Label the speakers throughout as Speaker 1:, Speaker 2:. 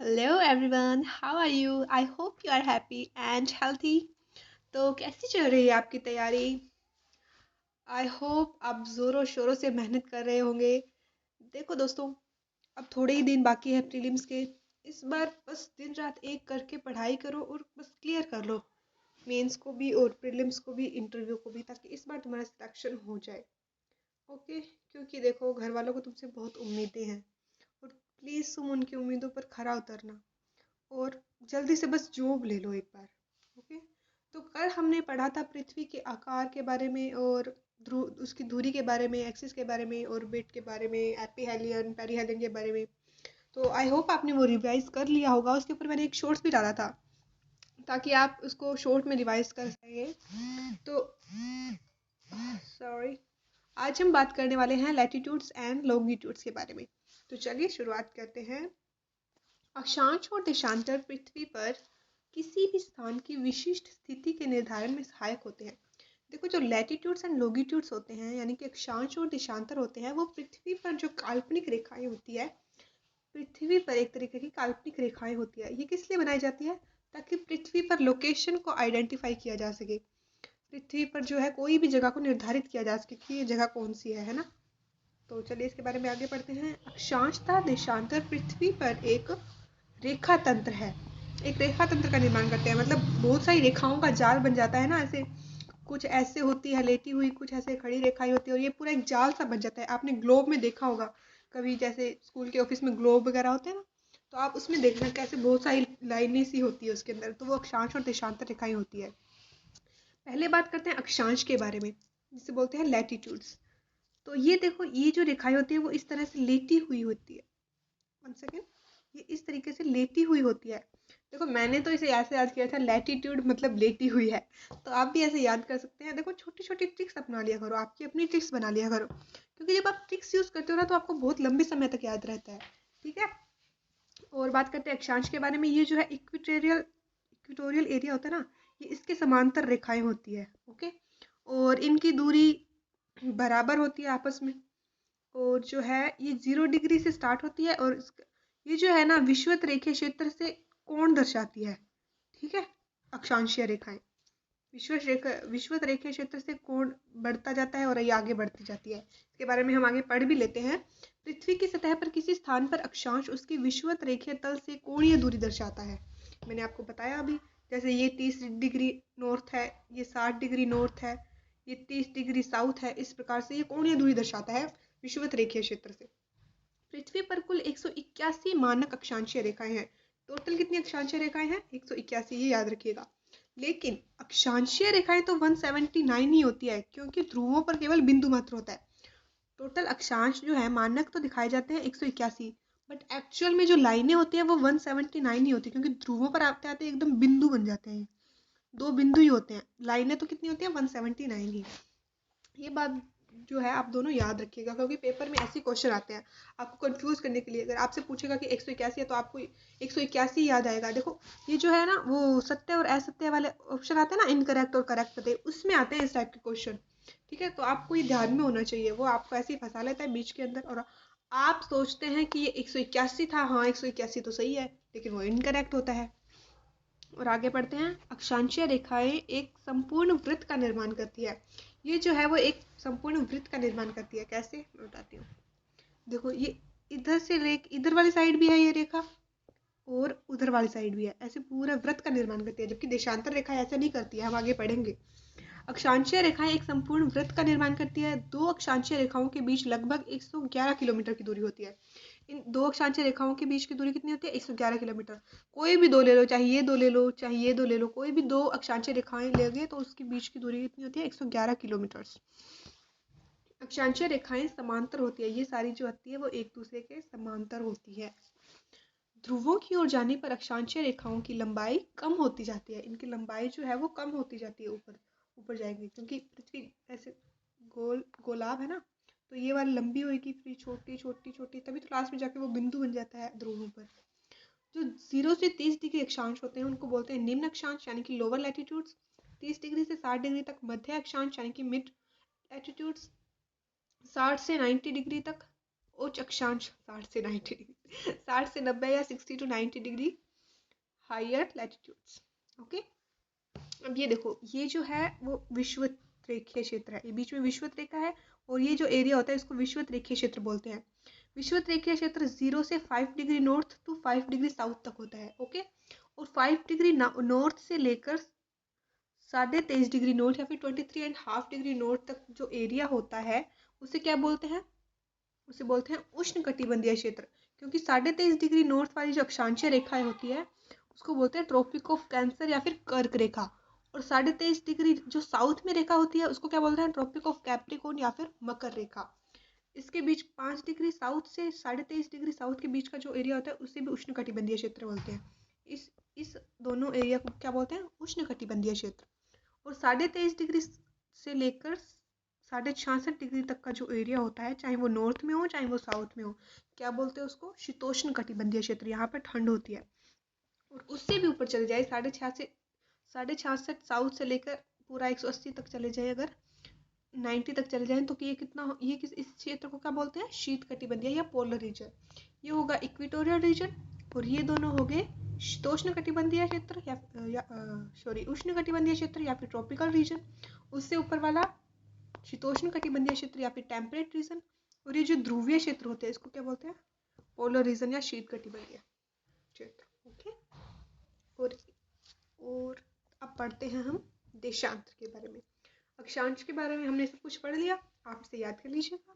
Speaker 1: Hello everyone, how are you? I hope you are happy and healthy. तो कैसी चल रही है आपकी तैयारी? आई होप आप ज़ोरों शोरों से मेहनत कर रहे होंगे। देखो दोस्तों, अब थोड़े ही दिन बाकी है प्रीलिम्स के। इस बार बस दिन रात एक करके पढ़ाई करो और बस क्लियर कर लो, मेंस को भी और प्रीलिम्स को भी, इंटरव्यू को भी, ताकि इस बार तुम्हारा सिलेक्शन हो जाए। ओके, क्योंकि देखो घर वालों को तुमसे बहुत उम्मीदें हैं और प्लीज़ तुम उनकी उम्मीदों पर खरा उतरना और जल्दी से बस जॉब ले लो एक बार। ओके, तो कल हमने पढ़ा था पृथ्वी के आकार के बारे में और उसकी दूरी के बारे में, एक्सिस के बारे में, ऑर्बिट के बारे में, एपीहेलियन पेरीहेलियन के बारे में। तो आई होप आपने वो रिवाइज कर लिया होगा। उसके ऊपर मैंने एक शॉर्ट्स भी डाला था ताकि आप उसको शॉर्ट में रिवाइज कर सकें। तो सॉरी, आज हम बात करने वाले हैं लैटिट्यूड्स एंड लॉन्गिट्यूड्स के बारे में। तो चलिए शुरुआत करते हैं। अक्षांश और देशांतर पृथ्वी पर किसी भी स्थान की विशिष्ट स्थिति के निर्धारण में सहायक होते हैं। देखो, जो लैटिट्यूड्स एंड लॉन्गिट्यूड्स होते हैं, यानी कि अक्षांश और देशांतर होते हैं, वो पृथ्वी पर जो काल्पनिक रेखाएं होती है, पृथ्वी पर एक तरीके की काल्पनिक रेखाएं होती है। ये किस लिए बनाई जाती है? ताकि पृथ्वी पर लोकेशन को आइडेंटिफाई किया जा सके। पृथ्वी पर जो है कोई भी जगह को निर्धारित किया जा सके कि ये जगह कौन सी है ना। तो चलिए इसके बारे में आगे पढ़ते हैं। अक्षांश तथा देशांतर पृथ्वी पर एक रेखा तंत्र है। एक रेखा तंत्र का निर्माण करते हैं, मतलब बहुत सारी रेखाओं का जाल बन जाता है ना। ऐसे कुछ ऐसे होती है लेटी हुई, कुछ ऐसे खड़ी रेखाएं होती है, और ये पूरा एक जाल सा बन जाता है। आपने ग्लोब में देखा होगा कभी, जैसे स्कूल के ऑफिस में ग्लोब वगैरह होते हैं ना, तो आप उसमें देखना कैसे बहुत सारी लाइनें सी होती है उसके अंदर, तो वो अक्षांश और देशांतर रेखाएं होती है। पहले बात करते हैं अक्षांश के बारे में, जिसे बोलते हैं लैटिट्यूड्स। तो ये देखो, ये जो रेखाएं होती है वो इस तरह से लेटी हुई होती है। वन सेकेंड, ये इस तरीके से लेटी हुई होती है। देखो, मैंने तो इसे ऐसे याद किया था, लैटिट्यूड मतलब लेटी हुई है, तो आप भी ऐसे याद कर सकते हैं। देखो, छोटी छोटी ट्रिक्स अपना लिया करो, आपकी अपनी ट्रिक्स बना लिया करो, क्योंकि जब आप ट्रिक्स यूज करते हो ना तो आपको बहुत लंबे समय तक याद रहता है। ठीक है, और बात करते हैं अक्षांश के बारे में। ये जो है इक्वेटोरियल एरिया होता है ना, ये इसके समांतर रेखाएं होती है। ओके, और इनकी दूरी बराबर होती है आपस में, और जो है ये 0 डिग्री से स्टार्ट होती है, और ये जो है ना विषुवत रेखीय क्षेत्र से कोण दर्शाती है। ठीक है, अक्षांशीय रेखाएं विषुवत रेखीय क्षेत्र से कोण बढ़ता जाता है और ये आगे बढ़ती जाती है। इसके बारे में हम आगे पढ़ भी लेते हैं। पृथ्वी की सतह पर किसी स्थान पर अक्षांश उसकी विषुवत रेखीय तल से कोणीय दूरी दर्शाता है। मैंने आपको बताया अभी, जैसे ये 30 डिग्री नॉर्थ है, ये 60 डिग्री नॉर्थ है, ये 30 डिग्री साउथ है। इस प्रकार से ये कोणीय दूरी दर्शाता है विषुवत रेखीय क्षेत्र से। पृथ्वी पर कुल 181 मानक अक्षांशीय रेखाएं हैं। टोटल कितनी अक्षांशीय रेखाएं हैं? 181, ये याद रखिएगा। लेकिन अक्षांशीय रेखाएं तो 179 ही होती है, क्योंकि ध्रुवों पर केवल बिंदु मात्र होता है। टोटल अक्षांश जो है मानक तो दिखाए जाते हैं 181, बट एक्चुअल में जो लाइनें होती हैं वो 179 ही होती है, क्योंकि ध्रुवों पर आते आते एकदम बिंदु बन जाते हैं। दो बिंदु ही होते हैं, लाइनें तो कितनी होती है? 179 ही। ये बात जो है आप दोनों याद रखिएगा, क्योंकि पेपर में ऐसे क्वेश्चन आते हैं आपको कंफ्यूज करने के लिए। अगर आपसे पूछेगा कि 181 है तो आपको 181 याद आएगा। देखो, ये जो है ना वो सत्य और असत्य वाले ऑप्शन आते हैं ना, इनकरेक्ट और करेक्ट बताइए, उसमें आते हैं इस टाइप के क्वेश्चन। ठीक है, तो आपको ये ध्यान में होना चाहिए। वो आपको ऐसे ही फंसा लेता है बीच के अंदर, और आप सोचते हैं कि ये 181 था, हाँ 181 तो सही है, लेकिन वो इनकरेक्ट होता है। और आगे बढ़ते हैं। अक्षांशीय रेखाएं एक संपूर्ण वृत्त का निर्माण करती है। ये जो है वो एक संपूर्ण वृत्त का निर्माण करती है। कैसे, मैं बताती हूँ। देखो, ये इधर से इधर वाली साइड भी है ये रेखा, और उधर वाली साइड भी है, ऐसे पूरा वृत्त का निर्माण करती है। जबकि देशांतर रेखा ऐसा नहीं करती है, हम आगे पढ़ेंगे। अक्षांशीय रेखाएं एक संपूर्ण वृत्त का निर्माण करती है। दो अक्षांशीय रेखाओं के बीच लगभग 111 किलोमीटर की दूरी होती है। इन दो अक्षांशीय रेखाओं के बीच की दूरी कितनी होती है? 111 किलोमीटर। कोई भी दो ले लो, चाहे ये दो ले लो, चाहे ये दो ले लो, कोई भी दो अक्षांशीय रेखाएं लेंगे तो उसके बीच की दूरी कितनी होती है? 111 किलोमीटर। अक्षांशीय रेखाएं समांतर होती है, ये सारी जो होती है वो एक दूसरे के समांतर होती है। ध्रुवों की ओर जाने पर अक्षांशीय रेखाओं की लंबाई कम होती जाती है। इनकी लंबाई जो है वो कम होती जाती है ऊपर ऊपर जाएंगे, क्योंकि पृथ्वी ऐसे गोलाब है ना, तो ये वाली लंबी होगी, फिर छोटी छोटी छोटी, तभी तो लास्ट में जाके वो बिंदु बन जाता है ध्रुवों पर। जो 0 से 30 डिग्री अक्षांश होते हैं उनको बोलते हैं निम्न अक्षांश, यानी कि लोअर लैटिट्यूड्स। 30 डिग्री से 60 डिग्री तक मध्य अक्षांश, यानी कि मिड लैटिट्यूड्स। 60 से 90 डिग्री तक उच्च अक्षांश 60 से 90 डिग्री 60 से 90 या 60 to 90 degree higher latitudes. Okay, अब ये देखो, ये जो है वो विषुवत रेखीय क्षेत्र है, ये बीच में विषुवत रेखा है और ये जो एरिया होता है इसको विषुवत रेखीय क्षेत्र बोलते हैं। विषुवत रेखीय क्षेत्र 0 से 5 degree north to 5 degree south तक होता है। ओके, और 5 डिग्री नॉर्थ से लेकर 23.5 डिग्री नॉर्थ या फिर 23.5 डिग्री नॉर्थ तक जो एरिया होता है उसे क्या बोलते हैं, उसे बोलते हैं उष्णकटिबंधीय क्षेत्र। क्योंकि 23.5 डिग्री नॉर्थ वाली जो अक्षांशीय रेखाएं होती है उसको बोलते हैं ट्रॉपिक ऑफ कैंसर या फिर कर्क रेखा, और 23.5 डिग्री जो साउथ में रेखा होती है उसको क्या बोलते हैं, ट्रॉपिक ऑफ कैप्रिकॉर्न या फिर मकर रेखा। इसके बीच 5 डिग्री साउथ से 23.5 डिग्री साउथ के बीच का जो एरिया होता है उसे भी उष्णकटिबंधीय क्षेत्र बोलते हैं। इस दोनों एरिया को क्या बोलते हैं, उष्णकटिबंधीय क्षेत्र। और 23.5 डिग्री से लेकर 66.5 डिग्री तक का जो एरिया होता है, चाहे वो नॉर्थ में हो चाहे वो साउथ में हो, क्या बोलते हैं उसको, शीतोष्ण कटिबंधीय क्षेत्र। यहाँ पर ठंड होती है। और उससे भी ऊपर चले जाए 66.5 साउथ से लेकर पूरा 180 तक चले जाए, अगर 90 तक चले जाएं तो कि ये कितना, ये इस क्षेत्र को क्या बोलते हैं, शीत कटिबंधीय या पोलर रीजन। ये होगा इक्वेटोरियल रीजन, और ये दोनों हो गए शीतोष्ण कटिबंधीय क्षेत्र या सॉरी उष्ण कटिबंधीय क्षेत्र या फिर ट्रॉपिकल रीजन। उससे ऊपर वाला शीतोष्ण कटिबंधीय क्षेत्र या फिर टेम्परेट रीजन। और ये जो ध्रुवीय क्षेत्र होते हैं इसको क्या बोलते हैं, पोलर रीजन या शीत कटिबंधीय क्षेत्र। ओके, और अब पढ़ते हैं हम देशांतर के बारे में। अक्षांश के बारे में हमने सब कुछ पढ़ लिया, आप इसे याद कर लीजिएगा।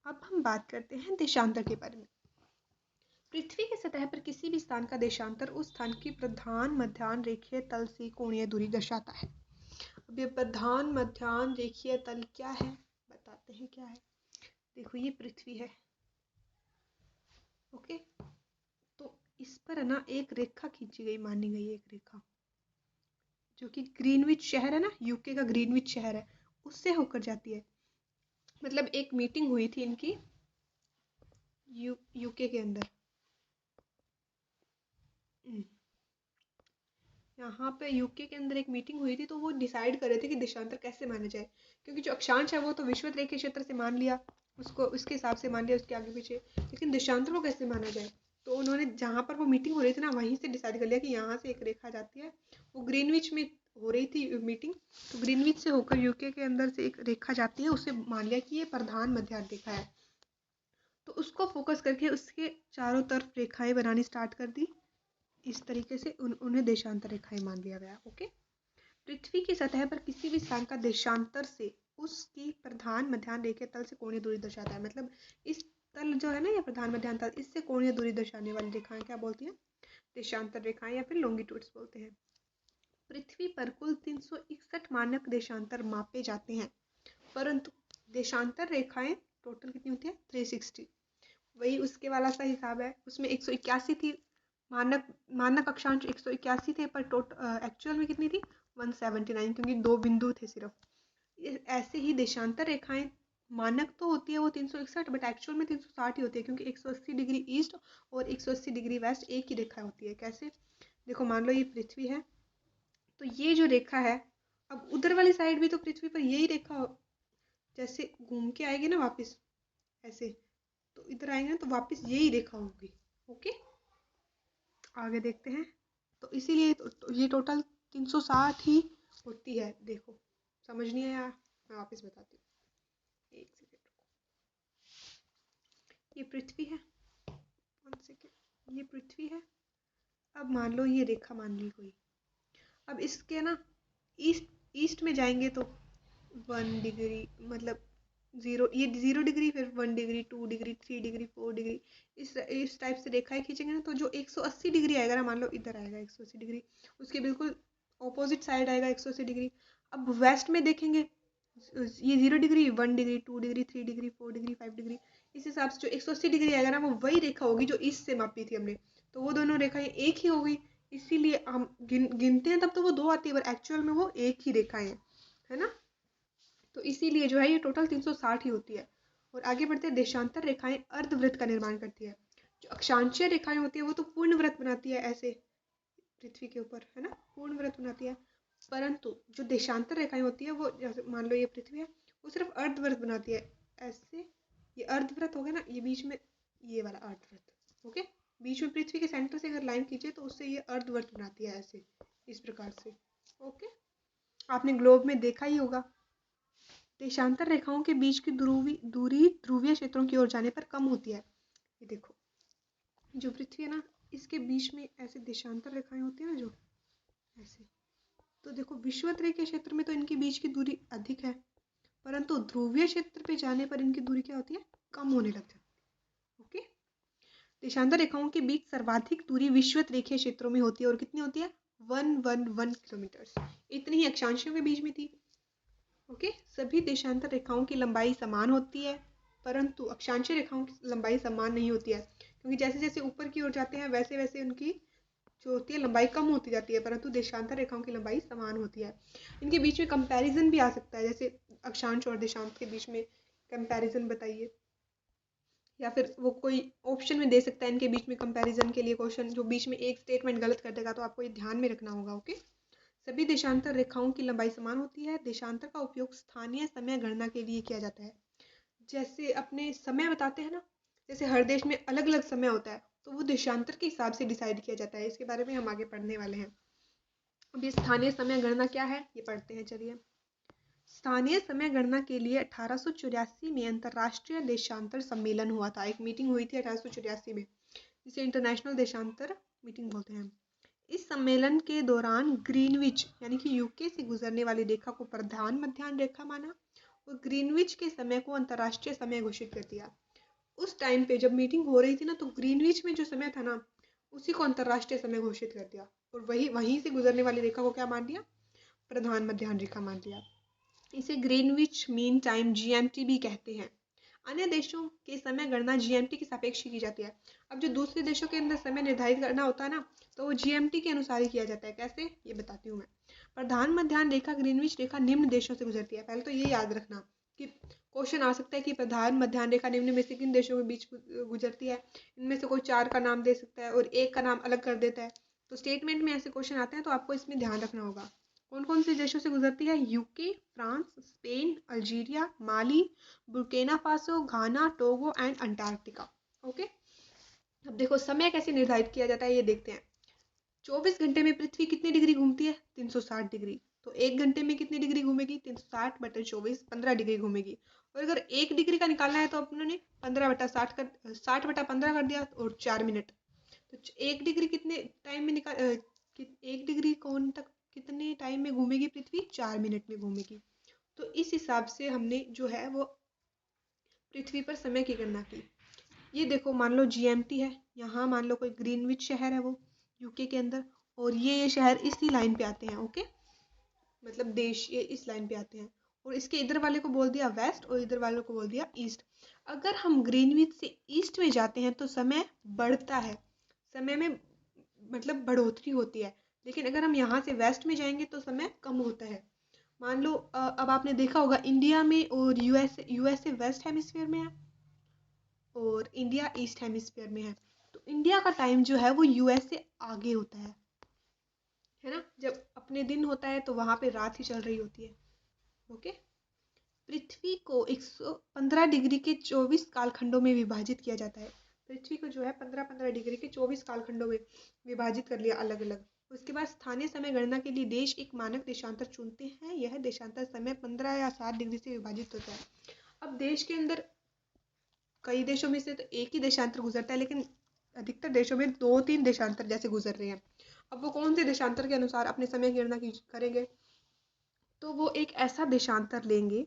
Speaker 1: अब हम बात करते हैं देशांतर के बारे में। पृथ्वी की सतह पर किसी भी स्थान का देशांतर उस स्थान की प्रधान मध्याह्न रेखीय तल से कोणीय दूरी दर्शाता है। अब ये प्रधान मध्याह्न रेखीय तल क्या है, बताते हैं क्या है। देखो, ये पृथ्वी है। ओके, तो इस पर है ना एक रेखा खींची गई, मानी गई एक रेखा, जो कि ग्रीनविच शहर है ना, यूके का ग्रीनविच शहर है, उससे होकर जाती है। मतलब एक मीटिंग हुई थी इनकी यूके के अंदर। यहाँ पे यूके के अंदर एक मीटिंग हुई थी, तो वो डिसाइड कर रहे थे कि देशांतर कैसे माना जाए। क्योंकि जो अक्षांश है वो तो विषुवत रेखीय क्षेत्र से मान लिया, उसको उसके हिसाब से मान लिया उसके आगे पीछे, लेकिन देशांतर को कैसे माना जाए। तो उन्होंने जहाँ पर वो मीटिंग हो रही थी ना, वहीं से डिसाइड कर लिया कि यहाँ से एक रेखा जाती है। वो ग्रीनविच में हो रही थी मीटिंग, तो ग्रीनविच से होकर यूके के अंदर से एक रेखा जाती है, उसे मान लिया कि ये प्रधान मध्याह्न रेखा है। तो उसको फोकस करके उसके चारों तरफ रेखाएं बनानी स्टार्ट कर दी। इस तरीके से उन्हें देशांतर रेखाएं मान लिया गया। ओके, पृथ्वी की सतह पर किसी भी स्थान का देशांतर से उसकी प्रधान मध्याह्न रेखीय तल से कोणीय दूरी दर्शाता है। मतलब इस तल जो है ना, ये प्रधान मध्याह्न तल, इससे कोणीय दूरी दर्शाने वाली रेखाएं क्या बोलती हैं, देशांतर रेखाएं या फिर लॉन्गिट्यूड्स बोलते हैं। पृथ्वी पर कुल 361 मानक देशांतर मापे जाते हैं, परंतु देशांतर रेखाएं टोटल कितनी होती है, 360। वही उसके वाला सा हिसाब है, उसमें 181 थी मानक अक्षांश 181 थे, पर एक्चुअल में कितनी थी, 179, क्योंकि 2 बिंदु थे सिर्फ। ऐसे ही देशांतर रेखाएं मानक तो होती है वो 361, बट एक्चुअल में 360 ही होती है, क्योंकि 180 डिग्री ईस्ट और 180 डिग्री वेस्ट एक ही रेखा होती है। कैसे, देखो मान लो ये पृथ्वी है, तो ये जो रेखा है, अब उधर वाली साइड भी तो पृथ्वी पर यही रेखा जैसे घूम के आएगी ना वापस ऐसे, तो इधर आएंगे ना तो वापस यही रेखा होगी। ओके, आगे देखते हैं। तो इसीलिए तो ये टोटल 360 ही होती है। देखो, समझ नहीं आया, मैं वापस बताती हूँ, एक सेकेंड रुको। ये पृथ्वी है, 1 सेकेंड, ये पृथ्वी है। अब मान लो ये रेखा मान ली कोई, अब इसके ना ईस्ट में जाएंगे तो 1 डिग्री, मतलब 0, ये 0 डिग्री, फिर 1 डिग्री, 2 डिग्री, 3 डिग्री, 4 डिग्री, इस टाइप से रेखाएं खींचेंगे ना, तो जो 180 डिग्री आएगा ना, मान लो इधर आएगा 180 डिग्री, उसके बिल्कुल ऑपोजिट साइड आएगा 180 डिग्री। अब वेस्ट में देखेंगे, ये 0 degree, 1 degree, 2 degree, 3 degree, 4 degree, 5 degree, इस हिसाब से जो 180 डिग्री आएगा ना, वो वही रेखा होगी जो ईस्ट से मापी थी हमने। तो वो दोनों रेखाएं एक ही हो गई, इसीलिए हम गिनते हैं तब तो वो 2 आती है, पर एक्चुअल में वो एक ही रेखाएं है ना। तो इसीलिए जो है ये टोटल 360 ही होती है। और आगे बढ़ते हैं, देशांतर रेखाएं अर्धवृत्त का निर्माण करती है। जो अक्षांशीय रेखाएं होती है वो तो पूर्ण वृत्त बनाती है, ऐसे पृथ्वी के ऊपर है ना, पूर्ण वृत्त बनाती है। परंतु जो देशांतर रेखाएं होती है वो, जैसे मान लो ये पृथ्वी है, वो सिर्फ अर्धवृत्त बनाती है, ऐसे ये अर्धवृत्त हो गया ना, ये बीच में ये वाला अर्धवृत्त, ओके। बीच में पृथ्वी के सेंटर से अगर लाइन खींचे तो उससे ये अर्धवृत्त बनाती है, ऐसे इस प्रकार से, ओके। आपने ग्लोब में देखा ही होगा, देशांतर रेखाओं के बीच की दूरी ध्रुवीय क्षेत्रों की ओर जाने पर कम होती है। ये देखो, जो पृथ्वी है ना, इसके बीच में ऐसे देशांतर रेखाएं होती है ना, जो ऐसे, तो देखो विषुवत रेखीय क्षेत्र में तो इनके बीच की दूरी अधिक है, परंतु ध्रुवीय क्षेत्र पे जाने पर इनकी दूरी क्या होती है, कम होने लग जाती है, ओके। देशांतर रेखाओं के बीच सर्वाधिक दूरी विषुवत रेखीय क्षेत्रों में होती है, और कितनी होती है, 111 किलोमीटर। इतनी ही अक्षांशों के बीच में थी, ओके। सभी देशांतर रेखाओं की लंबाई समान होती है, परंतु अक्षांशीय रेखाओं की लंबाई समान नहीं होती है, क्योंकि जैसे जैसे ऊपर की ओर जाते हैं वैसे वैसे उनकी जो होती है लंबाई कम होती जाती है, परंतु देशांतर रेखाओं की लंबाई समान होती है। इनके बीच में कंपैरिजन भी आ सकता है, जैसे अक्षांश और देशांत के बीच में कंपैरिजन बताइए, या फिर वो कोई ऑप्शन में दे सकता है इनके बीच में कंपैरिजन के लिए क्वेश्चन, जो बीच में एक स्टेटमेंट गलत कर देगा, तो आपको ये ध्यान में रखना होगा, ओके। सभी देशांतर रेखाओं की लंबाई समान होती है। देशांतर का उपयोग स्थानीय समय गणना के लिए किया जाता है। जैसे अपने समय बताते हैं ना, जैसे हर देश में अलग अलग समय होता है, तो वो देशांतर के हिसाब से डिसाइड किया जाता है। इसके बारे में हम आगे पढ़ने वाले हैं। अब ये स्थानीय समय गणना क्या है, ये पढ़ते हैं, चलिए। स्थानीय समय गणना के लिए 1884 में अंतर्राष्ट्रीय देशांतर सम्मेलन हुआ था। एक मीटिंग हुई थी 1884 में, जिसे इंटरनेशनल देशांतर मीटिंग बोलते हैं। इस सम्मेलन के दौरान ग्रीनविच यानी कि यूके से गुजरने वाली रेखा को प्रधान मध्याह्न रेखा माना, और ग्रीनविच के समय को अंतर्राष्ट्रीय समय घोषित कर दिया। उस टाइम पे जब मीटिंग हो रही थी ना, तो ग्रीनविच में जो समय था ना, उसी को अंतर्राष्ट्रीय समय घोषित कर दिया, और वहीं से गुजरने वाली रेखा को क्या मान दिया, प्रधान मध्याह्न रेखा मान दिया। इसे ग्रीनविच मीन टाइम GMT भी कहते हैं। अन्य देशों के समय गणना GMT के सापेक्ष की जाती है। अब जो दूसरे देशों के अंदर समय निर्धारित करना होता है ना, तो वो GMT के अनुसार ही किया जाता है। कैसे, ये बताती हूँ मैं। प्रधान मध्याह्न रेखा ग्रीनविच रेखा निम्न देशों से गुजरती है। पहले तो ये याद रखना कि क्वेश्चन आ सकता है कि प्रधान मध्याह्न रेखा निम्न में से किन देशों के बीच गुजरती है। इनमें से कोई 4 का नाम दे सकता है और एक का नाम अलग कर देता है। तो स्टेटमेंट में ऐसे क्वेश्चन आते हैं, तो आपको इसमें ध्यान रखना होगा। कौन कौन से देशों से गुजरती है, UK, France, Spain, Algeria, Mali, Burkina Faso, Ghana, Togo and Antarctica, okay. अब देखो समय कैसे निर्धारित किया जाता है, ये देखते हैं। 24 घंटे में पृथ्वी कितनी डिग्री घूमती है, 360 डिग्री। तो 1 घंटे में कितनी डिग्री घूमेगी, 360 बटे 24, 15 डिग्री घूमेगी। और अगर 1 डिग्री का निकालना है, तो अपने 15 बटा 60 कर 60 बटा 15 कर दिया, और 4 मिनट। तो 1 डिग्री कितने टाइम में 1 डिग्री कौन तक कितने टाइम में घूमेगी पृथ्वी, 4 मिनट में घूमेगी। तो इस हिसाब से हमने जो है वो पृथ्वी पर समय की गणना की। ये देखो, मान लो GMT है, यहाँ मान लो कोई ग्रीनविच शहर है वो यूके के अंदर, और ये शहर इसी लाइन पे आते हैं, ओके। मतलब देश ये इस लाइन पे आते हैं, और इसके इधर वाले को बोल दिया वेस्ट और इधर वाले को बोल दिया ईस्ट। अगर हम ग्रीनविच से ईस्ट में जाते हैं तो समय बढ़ता है, समय में मतलब बढ़ोतरी होती है। लेकिन अगर हम यहाँ से वेस्ट में जाएंगे तो समय कम होता है। मान लो अब आपने देखा होगा इंडिया में और यूएसए वेस्ट हेमिस्फीयर में है, और इंडिया ईस्ट हेमिस्फीयर में है। तो इंडिया का टाइम जो है वो यूएस से आगे होता है ना। जब अपने दिन होता है तो वहां पे रात ही चल रही होती है, ओके। पृथ्वी को 115 डिग्री के 24 कालखंडों में विभाजित किया जाता है। पृथ्वी को जो है 15-15 डिग्री के 24 कालखंडों में विभाजित कर लिया अलग अलग। उसके बाद स्थानीय समय गणना के लिए देश एक मानक देशांतर चुनते हैं। यह देशांतर समय 15 या 7 डिग्री से विभाजित होता है। अब देश के अंदर कई देशों में से तो एक ही देशांतर गुजरता है, लेकिन अधिकतर देशों में 2-3 देशांतर जैसे गुजर रहे हैं। अब वो कौन से देशांतर के अनुसार अपने समय की गणना करेंगे, तो वो एक ऐसा देशांतर लेंगे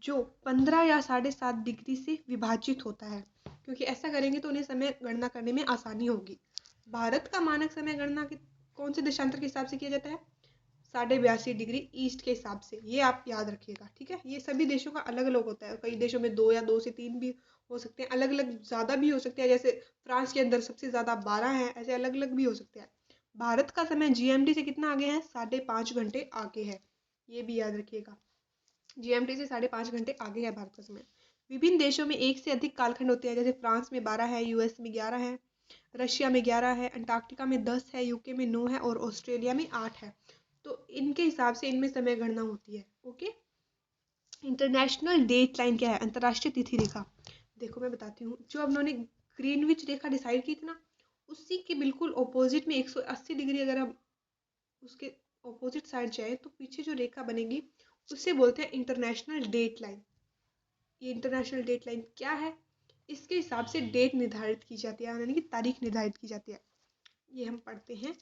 Speaker 1: जो 15 या 7.5 डिग्री से विभाजित होता है, क्योंकि ऐसा करेंगे तो उन्हें समय गणना करने में आसानी होगी। भारत का मानक समय गणना कौन से देशांतर के हिसाब से किया जाता है, 82.5 डिग्री ईस्ट के हिसाब से। ये आप याद रखिएगा, ठीक है। ये सभी देशों का अलग अलग होता है, कई देशों में 2 या 2 से 3 भी हो सकते हैं, अलग अलग ज़्यादा भी हो सकते हैं। जैसे फ्रांस के अंदर सबसे ज़्यादा 12 है, ऐसे अलग अलग भी हो सकते हैं। भारत का समय GMT से कितना आगे है, 5.5 घंटे आगे है, ये भी याद रखिएगा। GMT से 5.5 घंटे आगे है भारत का समय। विभिन्न देशों में एक से अधिक कालखंड होते हैं, जैसे फ्रांस में 12 है, यूएस में 11 है, रशिया में 11 है, अंटार्कटिका में 10 है, यूके में 9 है, और ऑस्ट्रेलिया में 8 है। तो इनके हिसाब से इनमें समय गणना होती है, ओके। इंटरनेशनल डेट लाइन क्या है, अंतर्राष्ट्रीय तिथि रेखा। देखो मैं बताती हूँ, जो अब उन्होंने ग्रीनविच रेखा डिसाइड की थी ना, उसी के बिल्कुल ऑपोजिट में 180 डिग्री अगर आप उसके ऑपोजिट साइड जाए तो पीछे जो रेखा बनेगी उसे बोलते हैं इंटरनेशनल डेट लाइन। ये इंटरनेशनल डेट लाइन क्या है? इसके हिसाब से डेट निर्धारित की जाती है, यानी कि तारीख निर्धारित की जाती है। ये हम पढ़ते हैं।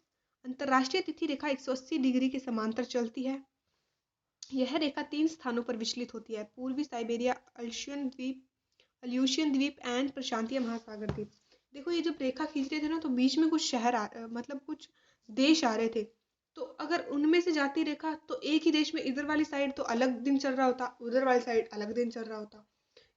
Speaker 1: अंतर्राष्ट्रीय तिथि रेखा 180 डिग्री के समांतर चलती है। यह रेखा 3 स्थानों पर विचलित होती है: पूर्वी साइबेरिया, अल्यूशियन द्वीप एंड प्रशांतीय महासागर द्वीप। देखो ये जब रेखा खींच रहे थे ना, तो बीच में कुछ शहर मतलब कुछ देश आ रहे थे। तो अगर उनमें से जाती रेखा तो एक ही देश में इधर वाली साइड तो अलग दिन चल रहा होता, उधर वाली साइड अलग दिन चल रहा होता।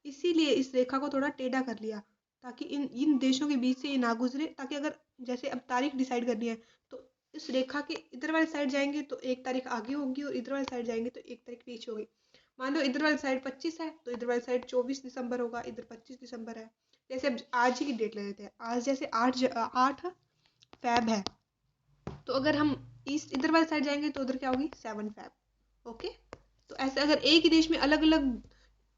Speaker 1: इसीलिए इस रेखा को थोड़ा टेढ़ा कर लिया, ताकि इन इन देशों के बीच से ये ना गुजरे, ताकि अगर जैसे अब तारीख डिसाइड करनी है तो इस रेखा के इधर वाली साइड जाएंगे तो एक तारीख आगे होगी और इधर वाली साइड जाएंगे तो एक तारीख पीछे होगी। मान लो इधर वाली साइड 25 है तो इधर वाली साइड 24 दिसंबर होगा, इधर 25 दिसंबर है। जैसे अब आज ही की डेट ले लेते हैं, आज जैसे 8 फैब है, तो अगर हम इधर वाली साइड जाएंगे तो उधर क्या होगी 7 फैब। ओके, तो ऐसे अगर एक ही देश में अलग अलग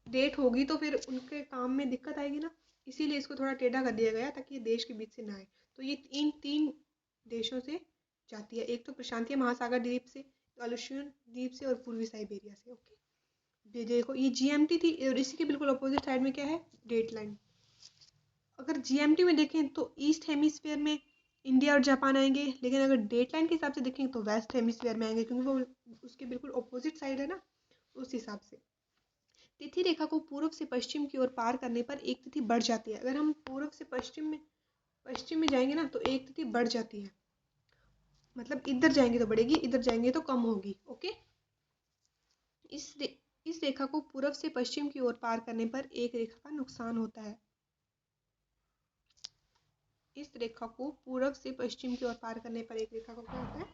Speaker 1: डेट होगी तो फिर उनके काम में दिक्कत आएगी ना। इसीलिए इसको थोड़ा टेढ़ा कर दिया गया ताकि ये देश के बीच से ना आए। तो ये इन 3 देशों से जाती है, एक तो प्रशांतीय महासागर द्वीप से, अल्यूशियन द्वीप से और पूर्वी साइबेरिया से। ओके, ये देखो ये जीएमटी थी और इसी के बिल्कुल अपोजिट साइड में क्या है, डेट लाइन। अगर जीएमटी में देखें तो ईस्ट हेमिस्फीयर में इंडिया और जापान आएंगे, लेकिन अगर डेट लाइन के हिसाब से देखें तो वेस्ट हेमिस्फीयर में आएंगे, क्योंकि वो उसके बिल्कुल अपोजिट साइड है ना, उस हिसाब से। तिथि रेखा को पूर्व से पश्चिम की ओर पार करने पर एक तिथि बढ़ जाती है। अगर हम पूर्व से पश्चिम में जाएंगे ना तो एक तिथि बढ़ जाती है, मतलब इधर जाएंगे तो बढ़ेगी, इधर जाएंगे तो कम होगी। ओके, इस रेखा को पूर्व से पश्चिम की ओर पार करने पर एक रेखा का नुकसान होता है। इस रेखा को पूर्व से पश्चिम की ओर पार करने पर एक रेखा को क्या होता है,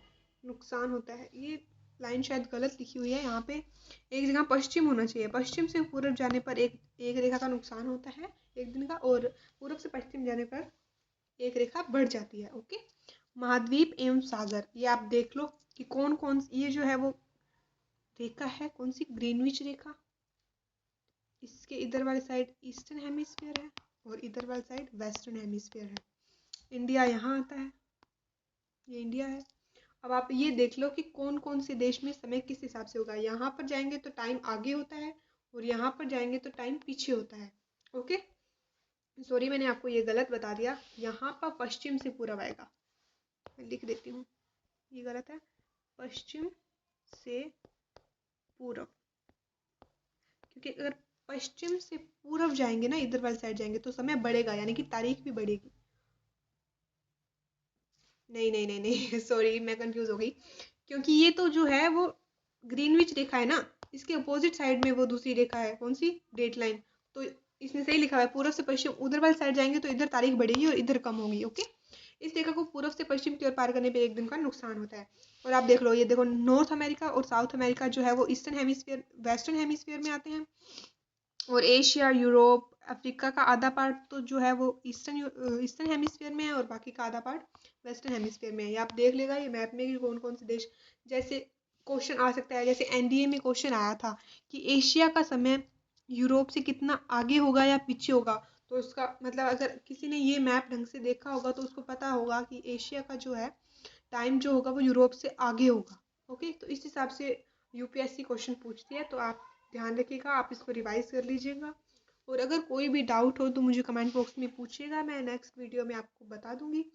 Speaker 1: नुकसान होता है। ये लाइन शायद गलत लिखी हुई है, यहाँ पे एक जगह पश्चिम होना चाहिए। पश्चिम से पूर्व जाने पर एक रेखा का नुकसान होता है एक दिन का, और पूर्व से पश्चिम जाने पर एक रेखा बढ़ जाती है। ओके, महाद्वीप एवं सागर, ये आप देख लो कि कौन कौन, ये जो है वो रेखा है कौन सी, ग्रीनविच रेखा। इसके इधर वाली साइड ईस्टर्न हेमिस्फीयर है और इधर वाली साइड वेस्टर्न हेमिस्फीयर है। इंडिया यहाँ आता है, ये इंडिया है। अब आप ये देख लो कि कौन कौन से देश में समय किस हिसाब से होगा। यहाँ पर जाएंगे तो टाइम आगे होता है और यहाँ पर जाएंगे तो टाइम पीछे होता है। ओके, सॉरी मैंने आपको ये गलत बता दिया, यहाँ पर पश्चिम से पूर्व आएगा, मैं लिख देती हूँ, ये गलत है, पश्चिम से पूर्व। क्योंकि अगर पश्चिम से पूर्व जाएंगे ना, इधर वाली साइड जाएंगे तो समय बढ़ेगा, यानी कि तारीख भी बढ़ेगी। नहीं नहीं नहीं नहीं सॉरी मैं कंफ्यूज हो गई, क्योंकि ये तो जो है वो ग्रीनविच रेखा है ना, इसके अपोजिट साइड में वो दूसरी रेखा है, कौन सी, डेट लाइन। तो इसने सही लिखा है पूर्व से पश्चिम, उधर वाली साइड जाएंगे तो इधर तारीख बढ़ेगी और इधर कम होगी। ओके, इस रेखा को पूर्व से पश्चिम की ओर पार करने पे एक दिन का नुकसान होता है। और आप देख लो, ये देखो नॉर्थ अमेरिका और साउथ अमेरिका जो है वो ईस्टर्न हेमिस्फीयर वेस्टर्न हेमिस्फीयर में आते हैं, और एशिया, यूरोप, अफ्रीका का आधा पार्ट तो जो है वो ईस्टर्न हेमिस्फीयर में है और बाकी का आधा पार्ट वेस्टर्न हेमिस्फीयर में है। ये आप देख लेगा ये मैप में कि कौन कौन से देश, जैसे क्वेश्चन आ सकता है, जैसे एनडीए में क्वेश्चन आया था कि एशिया का समय यूरोप से कितना आगे होगा या पीछे होगा। तो उसका मतलब अगर किसी ने ये मैप ढंग से देखा होगा तो उसको पता होगा कि एशिया का जो है टाइम जो होगा वो यूरोप से आगे होगा। ओके, तो इस हिसाब से यूपीएससी क्वेश्चन पूछती है, तो आप ध्यान रखिएगा, आप इसको रिवाइज कर लीजिएगा। और अगर कोई भी डाउट हो तो मुझे कमेंट बॉक्स में पूछिएगा, मैं नेक्स्ट वीडियो में आपको बता दूंगी।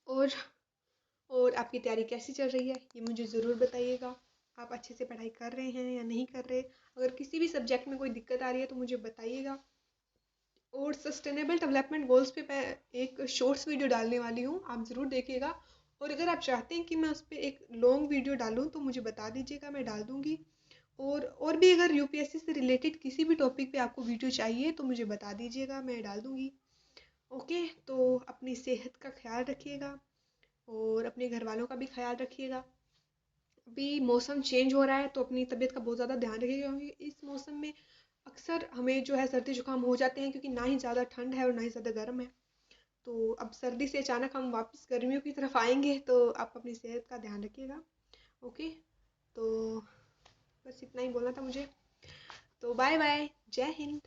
Speaker 1: और आपकी तैयारी कैसी चल रही है ये मुझे ज़रूर बताइएगा। आप अच्छे से पढ़ाई कर रहे हैं या नहीं कर रहे। अगर किसी भी सब्जेक्ट में कोई दिक्कत आ रही है तो मुझे बताइएगा। और सस्टेनेबल डेवलपमेंट गोल्स पे मैं एक शॉर्ट्स वीडियो डालने वाली हूँ, आप ज़रूर देखिएगा। और अगर आप चाहते हैं कि मैं उस पर एक लॉन्ग वीडियो डालूँ तो मुझे बता दीजिएगा, मैं डाल दूँगी। और भी अगर यूपीएससी से रिलेटेड किसी भी टॉपिक पे आपको वीडियो चाहिए तो मुझे बता दीजिएगा, मैं डाल दूँगी। ओके, तो अपनी सेहत का ख्याल रखिएगा और अपने घर वालों का भी ख्याल रखिएगा। अभी मौसम चेंज हो रहा है तो अपनी तबीयत का बहुत ज़्यादा ध्यान रखिएगा, क्योंकि इस मौसम में अक्सर हमें जो है सर्दी जुकाम हो जाते हैं, क्योंकि ना ही ज़्यादा ठंड है और ना ही ज़्यादा गर्म है। तो अब सर्दी से अचानक हम वापस गर्मियों की तरफ आएंगे, तो आप अपनी सेहत का ध्यान रखिएगा। ओके, तो बस इतना ही बोलना था मुझे। तो बाय बाय, जय हिंद।